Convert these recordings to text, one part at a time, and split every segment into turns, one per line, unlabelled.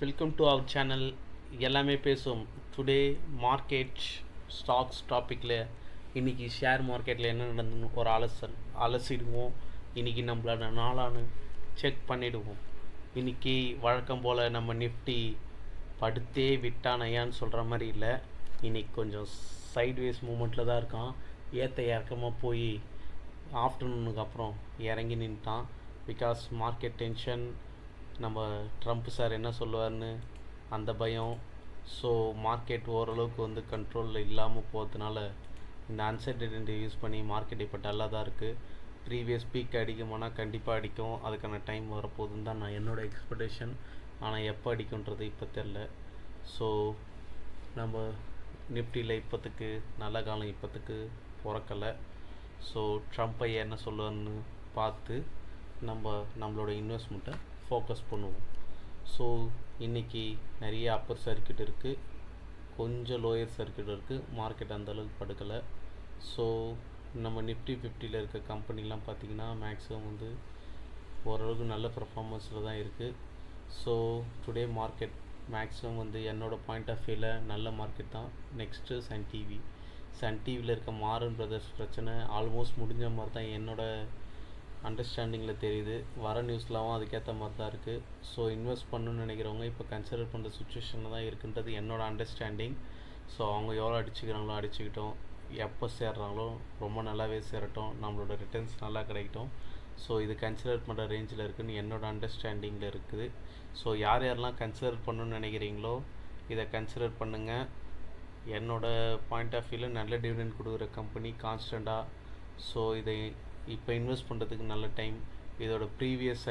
Welcome to our channel எல்லாமே பேசும். Today market stocks டாப்பிக்கில் இன்றைக்கி ஷேர் மார்க்கெட்டில் என்ன நடந்துன்னு ஒரு அலசிடுவோம். இன்றைக்கி நம்மளோட நாளானு செக் பண்ணிவிடுவோம். இன்றைக்கி வழக்கம் போல் நம்ம நிஃப்டி படுத்தே விட்டானையான்னு சொல்கிற மாதிரி இல்லை. இன்றைக்கி கொஞ்சம் சைட்வேஸ் மூமெண்ட்டில் தான் இருக்கான். ஏற்ற இறக்கமாக போய் ஆஃப்டர்நூனுக்கு அப்புறம் இறங்கி நின்ட்டான். பிகாஸ் மார்க்கெட் டென்ஷன், நம்ம ட்ரம்ப் சார் என்ன சொல்லுவார்னு அந்த பயம். ஸோ மார்க்கெட் ஓரளவுக்கு கண்ட்ரோலில் இல்லாமல் போகிறதுனால இந்த அன்சர்டனிட்டி யூஸ் பண்ணி மார்க்கெட் இப்போ டல்லாக தான் இருக்குது. ப்ரீவியஸ் பீக் அடிக்குமானா கண்டிப்பாக அடிக்கும். அதுக்கான டைம் வரப்போகுதுன்னு தான் நான் என்னோடய எக்ஸ்பெக்டேஷன். ஆனால் எப்போ அடிக்குன்றது இப்போ தெரில. ஸோ நம்ம நிஃப்டியில் இப்போத்துக்கு நல்ல காலம் இப்போத்துக்கு பிறக்கலை. ஸோ ட்ரம்ப் ஐயா என்ன சொல்லுவார்னு பார்த்து நம்மளோட இன்வெஸ்ட்மெண்ட்டை ஃபோக்கஸ் பண்ணுவோம். ஸோ இன்றைக்கி நிறைய அப்பர் சர்க்கியூட் இருக்குது, கொஞ்சம் லோயர் சர்க்கியூட் இருக்குது. மார்க்கெட் அந்தளவுக்கு படுக்கலை. ஸோ நம்ம நிஃப்டி 50ல் இருக்க கம்பெனிலாம் பார்த்திங்கன்னா மேக்ஸிமம் ஓரளவுக்கு நல்ல பர்ஃபார்மன்ஸில் தான் இருக்குது. ஸோ டுடே மார்க்கெட் மேக்ஸிமம் என்னோடய பாயிண்ட் ஆஃப் வியூவில் நல்ல மார்க்கெட் தான். நெக்ஸ்ட்டு சன் டிவியில் இருக்க மாறன் பிரதர்ஸ் பிரச்சனை ஆல்மோஸ்ட் முடிஞ்ச மாதிரி தான் என்னோடய அண்டர்ஸ்டாண்டிங்கில் தெரியுது. வர நியூஸ்லாம் அதுக்கேற்ற மாதிரி தான் இருக்குது. ஸோ இன்வெஸ்ட் பண்ணணுன்னு நினைக்கிறவங்க இப்போ கன்சிடர் பண்ணுற சுச்சுவேஷனில் தான் இருக்குன்றது என்னோடய அண்டர்ஸ்டாண்டிங். ஸோ அவங்க எவ்வளோ அடிச்சுக்கிறாங்களோ அடிச்சுக்கிட்டோம், எப்போ சேர்றாங்களோ ரொம்ப நல்லாவே சேரட்டும், நம்மளோட ரிட்டர்ன்ஸ் நல்லா கிடைக்கட்டும். ஸோ இது கன்சிடர் பண்ணுற ரேஞ்சில் இருக்குதுன்னு என்னோடய அண்டர்ஸ்டாண்டிங்கில் இருக்குது. ஸோ யாரெல்லாம் கன்சிடர் பண்ணணுன்னு நினைக்கிறீங்களோ இதை கன்சிடர் பண்ணுங்கள். என்னோடய பாயிண்ட் ஆஃப் வியூவில் நல்ல டிவிடெண்ட் கொடுக்குற கம்பெனி கான்ஸ்டண்ட்டாக. ஸோ இதை இப்போ இன்வெஸ்ட் பண்ணுறதுக்கு நல்ல டைம். இதோட ப்ரீவியஸ்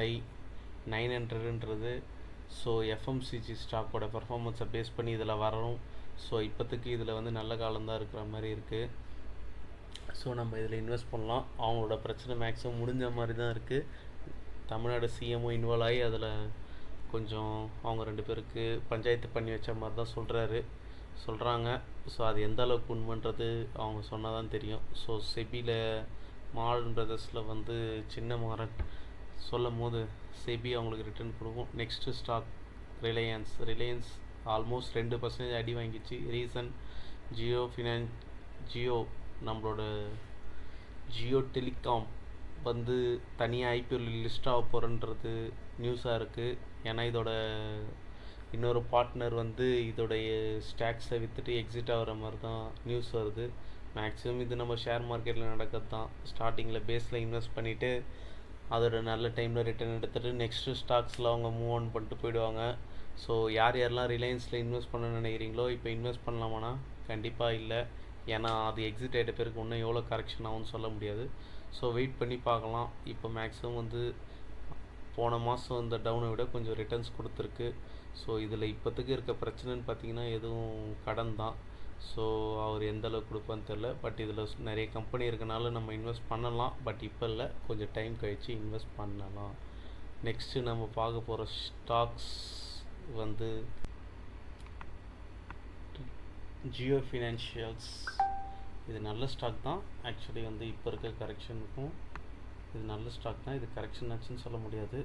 900ன்றது. ஸோ எஃப்எம்சிஜி ஸ்டாக்கோட பர்ஃபார்மன்ஸை பேஸ் பண்ணி இதில் வரணும். ஸோ இப்போத்துக்கு இதில் நல்ல காலம்தான் இருக்கிற மாதிரி இருக்குது. ஸோ நம்ம இதில் இன்வெஸ்ட் பண்ணலாம். அவங்களோட பிரச்சனை மேக்ஸிமம் முடிஞ்ச மாதிரி தான் இருக்குது. தமிழ்நாடு சிஎம்ஓ இன்வால்வ் ஆகி அதில் கொஞ்சம் அவங்க 2 பேருக்கு பஞ்சாயத்து பண்ணி வச்ச மாதிரி தான் சொல்கிறாங்க. ஸோ அது எந்த அளவுக்கு உண்மைன்றது அவங்க சொன்னால் தான் தெரியும். ஸோ செபியில் மாடர்ன் பிரதர்ஸில் சின்ன மாறன் சொல்லும் போது செபி அவங்களுக்கு ரிட்டர்ன் கொடுக்கும். நெக்ஸ்ட்டு ஸ்டாக் ரிலையன்ஸ் ஆல்மோஸ்ட் 2% அடி வாங்கிச்சு. ரீசன் ஜியோ நம்மளோட ஜியோ டெலிகாம் தனியாக ஐபிஎல் லிஸ்ட் ஆக போகிறன்றது நியூஸாக இருக்குது. ஏன்னா இதோட இன்னொரு பார்ட்னர் இதோடைய ஸ்டாக்ஸை விற்றுட்டு எக்ஸிட் ஆகிற மாதிரி தான் நியூஸ் வருது. மேக்ஸிமம் இது நம்ம ஷேர் மார்க்கெட்டில் நடக்கிறது தான். ஸ்டார்டிங்கில் பேஸில் இன்வெஸ்ட் பண்ணிவிட்டு அதோட நல்ல டைமில் ரிட்டர்ன் எடுத்துகிட்டு நெக்ஸ்ட்டு ஸ்டாக்ஸில் அவங்க மூவ் ஆன் பண்ணிட்டு போயிடுவாங்க. ஸோ யாரெல்லாம் ரிலையன்ஸில் இன்வெஸ்ட் பண்ண நினைக்கிறீங்களோ இப்போ இன்வெஸ்ட் பண்ணலாமானா கண்டிப்பாக இல்லை. ஏன்னா அது எக்ஸிட் ஆகிட்ட பேருக்கு இன்னும் எவ்வளோ கரெக்ஷன் ஆகும்னு சொல்ல முடியாது. ஸோ வெயிட் பண்ணி பார்க்கலாம். இப்போ மேக்ஸிமம் போன மாதம் இந்த டவுனை விட கொஞ்சம் ரிட்டர்ன்ஸ் கொடுத்துருக்கு. ஸோ இதில் இப்போத்துக்கு இருக்க பிரச்சனைன்னு பார்த்திங்கன்னா எதுவும் கடன் தான். ஸோ அவர் எந்த அளவுக்கு கொடுப்பான்னு தெரில. பட் இதில் நிறைய கம்பெனி இருக்கனால நம்ம இன்வெஸ்ட் பண்ணலாம். பட் இப்போ இல்லை, கொஞ்சம் டைம் கழித்து இன்வெஸ்ட் பண்ணலாம். நெக்ஸ்ட்டு நம்ம பார்க்க போகிற ஸ்டாக்ஸ் ஜியோ ஃபினான்ஷியல்ஸ். இது நல்ல ஸ்டாக் தான். ஆக்சுவலி இப்போ இருக்க கரெக்ஷனுக்கும் இது நல்ல ஸ்டாக் தான். இது கரெக்ஷன் ஆச்சுன்னு சொல்ல முடியாது.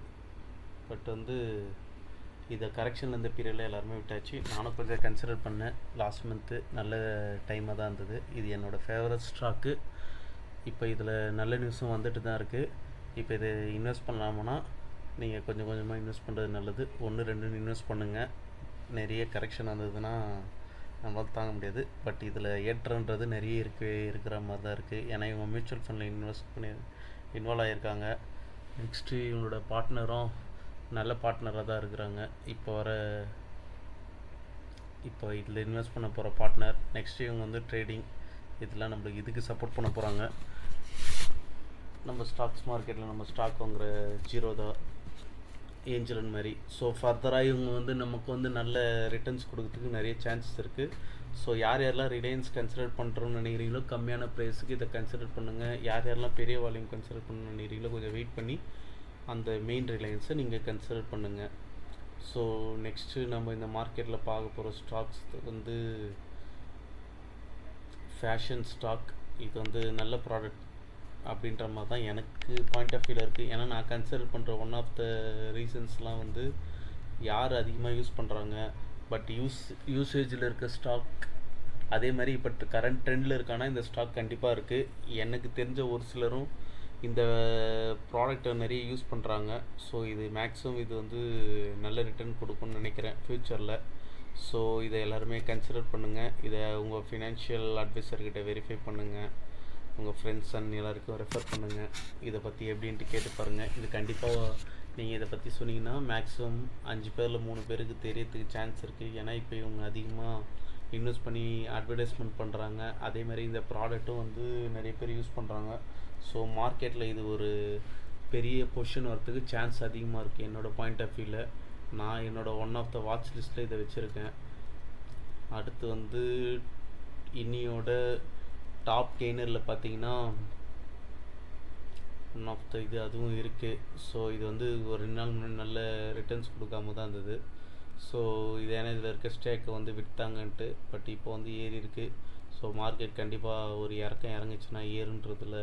பட் இதை கரெக்ஷனில் இந்த பீரியடில் எல்லாருமே விட்டாச்சு. நானும் கொஞ்சம் கன்சிடர் பண்ணேன். லாஸ்ட் மந்த்து நல்ல டைமாக தான் இருந்தது. இது என்னோடய ஃபேவரட் ஸ்டாக்கு. இப்போ இதில் நல்ல நியூஸும் வந்துட்டு தான் இருக்குது. இப்போ இது இன்வெஸ்ட் பண்ணலாமுன்னா நீங்கள் கொஞ்சம் கொஞ்சமாக இன்வெஸ்ட் பண்ணுறது நல்லது. 1-2 இன்வெஸ்ட் பண்ணுங்கள். நிறைய கரெக்ஷன் வந்ததுன்னா நம்மளால் தாங்க முடியாது. பட் இதில் ஏற்றன்றது நிறைய இருக்கிற மாதிரி தான் இருக்குது. ஏன்னா இவங்க மியூச்சுவல் ஃபண்டில் இன்வால்வ் ஆகியிருக்காங்க. நெக்ஸ்ட்டு இவங்களோட பார்ட்னரும் நல்ல பார்ட்னராக தான் இருக்கிறாங்க. இப்போ இதில் இன்வெஸ்ட் பண்ண போகிற பார்ட்னர். நெக்ஸ்ட்டு இவங்க ட்ரேடிங் இதெல்லாம் நம்மளுக்கு இதுக்கு சப்போர்ட் பண்ண போகிறாங்க. நம்ம ஸ்டாக்ஸ் மார்க்கெட்டில் நம்ம ஸ்டாக் வாங்குகிற ஜீரோதா, ஏஞ்சலன் மாதிரி. ஸோ ஃபர்தராக இவங்க நமக்கு நல்ல ரிட்டர்ன்ஸ் கொடுக்கறதுக்கு நிறைய சான்சஸ் இருக்குது. ஸோ யாரெல்லாம் ரிலையன்ஸ் கன்சிடர் பண்ணுறோன்னு நினைக்கிறீங்களோ கம்மியான ப்ரைஸுக்கு இதை கன்சிடர் பண்ணுங்கள். யாரெல்லாம் பெரிய வால்யூம் கன்சிடர் பண்ணணும்னு நினைக்கிறீங்களோ கொஞ்சம் வெயிட் பண்ணி அந்த மெயின் ரிலையன்ஸை நீங்கள் கன்சிடர் பண்ணுங்கள். ஸோ நெக்ஸ்ட்டு நம்ம இந்த மார்க்கெட்டில் பார்க்க போகிற ஸ்டாக்ஸ் ஃபேஷன் ஸ்டாக். இது நல்ல ப்ராடக்ட் அப்படின்ற மாதிரி தான் எனக்கு பாயிண்ட் ஆஃப் வியூவில் இருக்குது. ஏன்னா நான் கன்சிடர் பண்ணுற ஒன் ஆஃப் த ரீசன்ஸ்லாம் யார் அதிகமாக யூஸ் பண்ணுறாங்க, பட் யூசேஜில் இருக்க ஸ்டாக் அதே மாதிரி இப்போ கரண்ட் ட்ரெண்டில் இருக்கானா இந்த ஸ்டாக் கண்டிப்பாக இருக்குது. எனக்கு தெரிஞ்ச ஒரு சிலரும் இந்த ப்ராடக்டை நிறைய யூஸ் பண்ணுறாங்க. ஸோ இது மேக்ஸிமம் இது வந்து நல்ல ரிட்டர்ன் கொடுக்கும்னு நினைக்கிறேன் ஃப்யூச்சரில். ஸோ இதை எல்லாருமே கன்சிடர் பண்ணுங்கள். இதை உங்கள் ஃபினான்ஷியல் அட்வைசர்கிட்ட வெரிஃபை பண்ணுங்கள். உங்கள் ஃப்ரெண்ட்ஸ் அண்ட் எல்லாருக்கும் ரெஃபர் பண்ணுங்கள். இதை பற்றி எப்படின்ட்டு கேட்டு பாருங்கள். இது கண்டிப்பாக நீங்கள் இதை பற்றி சொன்னீங்கன்னா மேக்ஸிமம் 5 பேரில் 3 பேருக்கு தெரியறதுக்கு சான்ஸ் இருக்குது. ஏன்னா இப்போ இவங்க அதிகமாக இன்வெஸ்ட் பண்ணி அட்வர்டைஸ்மெண்ட் பண்ணுறாங்க. அதே மாதிரி இந்த ப்ராடக்ட்டும் வந்து நிறைய பேர் யூஸ் பண்ணுறாங்க. ஸோ மார்க்கெட்டில் இது ஒரு பெரிய பொசிஷன் வரத்துக்கு சான்ஸ் அதிகமாக இருக்குது. என்னோடய பாயிண்ட் ஆஃப் வியூவில் நான் என்னோடய ஒன் ஆஃப் த வாட்ச் லிஸ்ட்டில் இதை வச்சுருக்கேன். அடுத்து வந்து இன்னியோட டாப் கெய்னரில் பார்த்தீங்கன்னா ஒன் ஆஃப் த இது அதுவும் இருக்குது. ஸோ இது வந்து ஒரு 2 நாள் முன்னாடி நல்ல ரிட்டர்ன்ஸ் கொடுக்காம தான் இருந்தது. ஸோ இது ஏன்னா இதில் இருக்க ஸ்டேக்கை வந்து விற்றாங்கன்ட்டு, பட் இப்போ வந்து ஏறி இருக்குது. ஸோ மார்க்கெட் கண்டிப்பாக ஒரு இறங்குச்சுன்னா ஏறுன்றதுல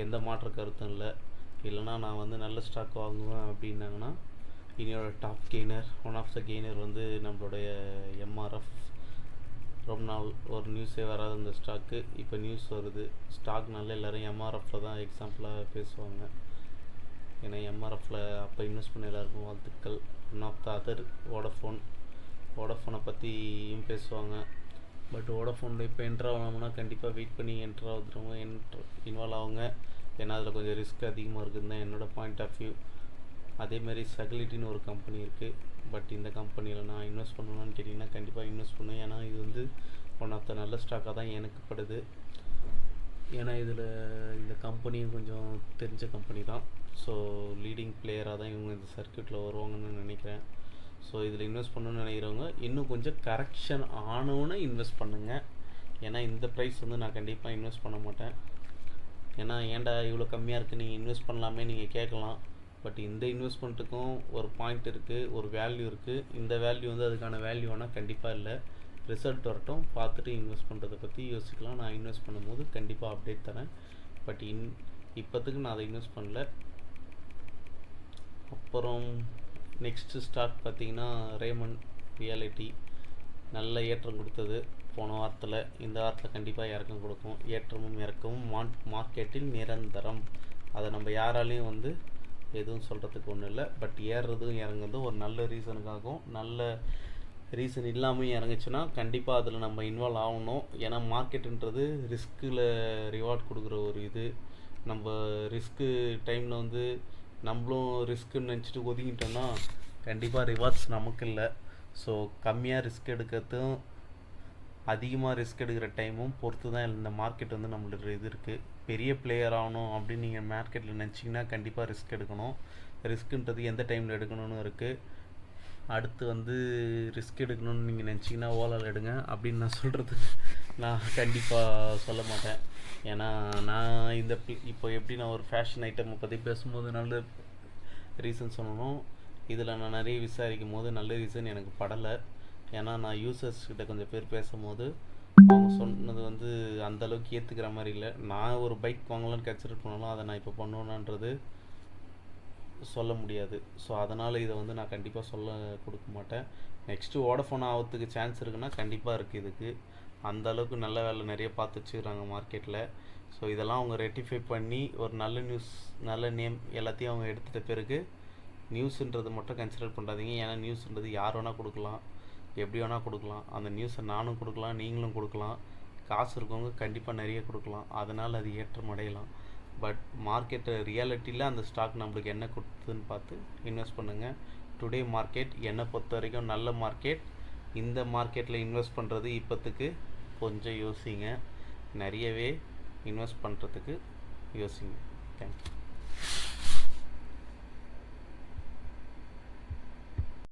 எந்த மாற்ற கருத்தும் இல்லை. இல்லைனா நான் வந்து நல்ல ஸ்டாக் வாங்குவேன் அப்படின்னாங்கன்னா இன்னையோட top gainer one of the gainer வந்து நம்மளுடைய எம்ஆர்எஃப். ரொம்ப நாள் ஒரு நியூஸே வராது இந்த ஸ்டாக்கு, இப்போ நியூஸ் வருது. ஸ்டாக்னால எல்லோரும் எம்ஆர்எஃப்பில் தான் எக்ஸாம்பிளாக பேசுவாங்க. ஏன்னா எம்ஆர்எஃப்பில் அப்போ இன்வெஸ்ட் பண்ண எல்லாருக்கும் வாழ்த்துக்கள். ஒன் ஆஃப் த அதர் வோடஃபோனை பற்றியும் பேசுவாங்க. பட் வோடஃபோனில் இப்போ என்ட்ரு ஆகணும்னா கண்டிப்பாக வெயிட் பண்ணி என்ட்ரு ஆகுறவங்க இன்வால்வ் ஆகுங்க. ஏன்னா அதில் கொஞ்சம் ரிஸ்க் அதிகமாக இருக்குதுன்னு தான் என்னோடய பாயிண்ட் ஆஃப் வியூ. அதேமாதிரி சகிலிட்டின்னு ஒரு கம்பெனி இருக்குது. பட் இந்த கம்பெனியில் நான் இன்வெஸ்ட் பண்ணணும்னு கேட்டிங்கன்னா கண்டிப்பாக இன்வெஸ்ட் பண்ணுவேன். ஏன்னா இது வந்து ஒன் ஆஃப் த நல்ல ஸ்டாக்காக தான் எனக்கு படுது. ஏன்னா இதில் இந்த கம்பெனியும் கொஞ்சம் தெரிஞ்ச கம்பெனி தான். ஸோ லீடிங் பிளேயராக தான் இவங்க இந்த சர்க்கியூட்டில் வருவாங்கன்னு நினைக்கிறேன். ஸோ இதில் இன்வெஸ்ட் பண்ணணும்னு நினைக்கிறவங்க இன்னும் கொஞ்சம் கரெக்ஷன் ஆனவுன்னு இன்வெஸ்ட் பண்ணுங்கள். ஏன்னா இந்த ப்ரைஸ் வந்து நான் கண்டிப்பாக இன்வெஸ்ட் பண்ண மாட்டேன். ஏன்னா ஏன்டா இவ்வளோ கம்மியாக இருக்குது, நீங்கள் இன்வெஸ்ட் பண்ணலாமே நீங்கள் கேட்கலாம். பட் இந்த இன்வெஸ்ட்மெண்ட்டுக்கும் ஒரு பாயிண்ட் இருக்குது, ஒரு வேல்யூ இருக்குது. இந்த வேல்யூ வந்து அதுக்கான வேல்யூனா கண்டிப்பாக இல்லை. ரிசல்ட் வரட்டும், பார்த்துட்டு இன்வெஸ்ட் பண்ணுறதை பற்றி யோசிக்கலாம். நான் இன்வெஸ்ட் பண்ணும்போது கண்டிப்பாக அப்டேட் தரேன். பட் இப்போத்துக்கு நான் அதை இன்வெஸ்ட் பண்ணல. அப்புறம் நெக்ஸ்ட்டு ஸ்டாக் பார்த்திங்கன்னா ரேமண்ட் ரியாலிட்டி நல்ல ஏற்றம் கொடுத்தது போன வாரத்தில். இந்த வாரத்தில் கண்டிப்பாக இறக்கம் கொடுக்கும். ஏற்றமும் இறக்கமும் மார்க்கெட்டில் நிரந்தரம். அதை நம்ம யாராலையும் வந்து எதுவும் சொல்கிறதுக்கு ஒன்றும் இல்லை. பட் ஏறுறதும் இறங்குறதும் ஒரு நல்ல ரீசனுக்காகவும், நல்ல ரீசன் இல்லாமல் இறங்குச்சுன்னா கண்டிப்பாக அதில் நம்ம இன்வால்வ் ஆகணும். ஏன்னா மார்க்கெட்டுன்றது ரிஸ்கில் ரிவார்ட் கொடுக்குற ஒரு இது. நம்ம ரிஸ்க்கு டைமில் வந்து நம்மளும் ரிஸ்க்குன்னு நினச்சிட்டு ஒதுங்கிட்டோம்னா கண்டிப்பாக ரிவார்ட்ஸ் நமக்கு இல்லை. ஸோ கம்மியாக ரிஸ்க் எடுக்கிறதும் அதிகமாக ரிஸ்க் எடுக்கிற டைமும் பொறுத்து தான் இந்த மார்க்கெட் வந்து நம்மளோட இது இருக்குது. பெரிய பிளேயர் ஆகணும் அப்படின்னு நீங்கள் மார்க்கெட்டில் நினச்சிங்கன்னா கண்டிப்பாக ரிஸ்க் எடுக்கணும். ரிஸ்க்குன்றது எந்த டைமில் எடுக்கணும்னு இருக்குது. அடுத்து வந்து ரிஸ்க் எடுக்கணும்னு நீங்கள் நினச்சிங்கன்னா ஓலால் எடுங்க அப்படின்னு நான் சொல்கிறதுக்கு நான் கண்டிப்பாக சொல்ல மாட்டேன். ஏன்னா நான் இப்போ எப்படி நான் ஒரு ஃபேஷன் ஐட்டமை பற்றி பேசும்போது நல்ல ரீசன் சொல்லணும், இதில் நான் நிறைய விசாரிக்கும் போது நல்ல ரீசன் எனக்கு படலை. ஏன்னா நான் யூசர்ஸ்கிட்ட கொஞ்சம் பேர் பேசும்போது அவங்க சொன்னது வந்து அந்தளவுக்கு ஏற்றுக்கிற மாதிரி இல்லை. நான் ஒரு பைக் வாங்கலான்னு கன்சிடர் பண்ணாலும் அதை நான் இப்போ பண்ணுவேனான்றது சொல்ல முடியாது. ஸோ அதனால் இதை வந்து நான் கண்டிப்பாக கொடுக்க மாட்டேன். நெக்ஸ்ட்டு வோடஃபோன் ஆகிறதுக்கு சான்ஸ் இருக்குன்னா கண்டிப்பாக இருக்குது. இதுக்கு அந்த அளவுக்கு நல்ல வேலை நிறைய பார்த்து வச்சுக்கிறாங்க மார்க்கெட்டில். ஸோ இதெல்லாம் அவங்க ரெக்டிஃபை பண்ணி ஒரு நல்ல நியூஸ், நல்ல நேம் எல்லாத்தையும் அவங்க எடுத்துகிட்ட பிறகு நியூஸுன்றது மட்டும் கன்சிடர் பண்ணுறாதீங்க. ஏன்னா நியூஸுன்றது யார் வேணால் கொடுக்கலாம், எப்படி வேணால் கொடுக்கலாம். அந்த நியூஸை நானும் கொடுக்கலாம், நீங்களும் கொடுக்கலாம். காசு இருக்கவங்க கண்டிப்பாக நிறைய கொடுக்கலாம். அதனால் அது ஏற்றம் அடையலாம். பட் மார்க்கெட்டு ரியாலிட்டியில் அந்த ஸ்டாக் நம்மளுக்கு என்ன கொடுத்துன்னு பார்த்து இன்வெஸ்ட் பண்ணுங்கள். டுடே மார்க்கெட் என்னை பொறுத்த வரைக்கும் நல்ல மார்க்கெட். இந்த மார்க்கெட்டில் இன்வெஸ்ட் பண்ணுறது இப்போத்துக்கு கொஞ்சம் யோசிங்க. நிறையவே இன்வெஸ்ட் பண்ணுறதுக்கு யோசிங்க. தேங்க்யூ.